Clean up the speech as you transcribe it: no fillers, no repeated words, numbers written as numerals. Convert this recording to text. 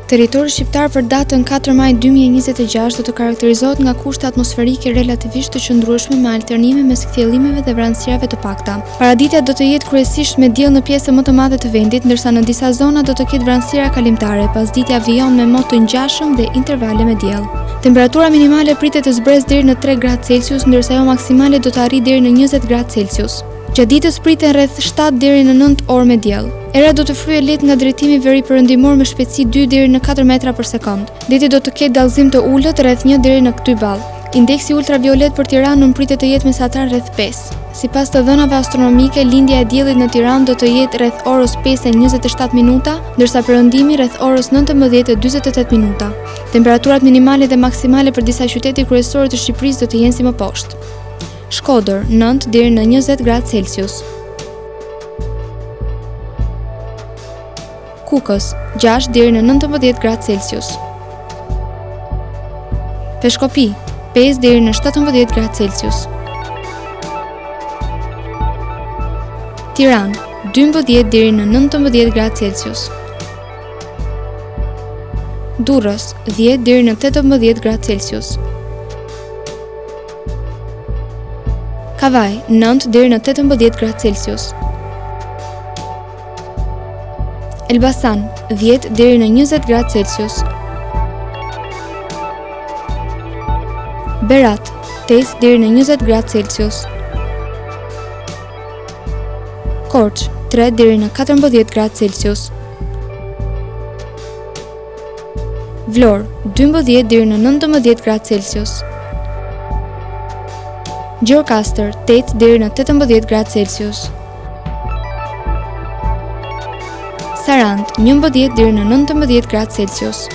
Territori shqiptar për datën 4 maj 2026 do të karakterizohet nga kushte atmosferike relativisht të qëndrueshme me alternime mes kthjellimeve dhe vranësirave të pakta. Paraditja do të jetë kryesisht me diell në pjesën më të madhe të vendit, ndërsa në disa zona do të ketë vranësira kalimtare, pasditja vijon me mot të ngjashëm dhe intervale me diell. Temperatura minimale pritet të zbresë deri në 3 gradë Celsius, ndërsa ajo maksimale do të arrijë deri në 20 gradë Celsius. Gjatë ditës priten rreth 7 deri në 9 orë me diell. Era do të fryejë lehtë nga drejtimi veriperëndimor me shpejtësi 2 deri në 4 metra për sekond. Deti do të ketë dallëzim të ulët rreth 1 deri në 2 ball. Indeksi ultraviolet për Tiranën pritet të jetë mesatar rreth 5. Sipas të dhënave astronomike, lindja e diellit në Tiranë do të jetë rreth orës 5:27 minuta, ndërsa perëndimi rreth orës 19:48 minuta. Temperaturat minimale dhe maksimale për disa qytete kryesorë të Shqipërisë do të jenë si më poshtë. Shkodër 9 deri në 20 gradë Celsius. Kukës 6 deri në 19 gradë Celsius. Peshkopi 5 deri në 17 gradë Celsius. Tiranë 12 deri në 19 gradë Celsius. Durrës 10 deri në 18 gradë Celsius. Kavaj 9 deri në 18 gradë Celsius. Elbasan 10 deri në 20 gradë Celsius. Berat 8 deri në 20 gradë Celsius. Korç 3 deri në 14 gradë Celsius. Vlorë 12 deri në 19 gradë Celsius. Gjirokastër 8 deri në 18 gradë Celsius. Sarandë 11 deri në 19 gradë Celsius.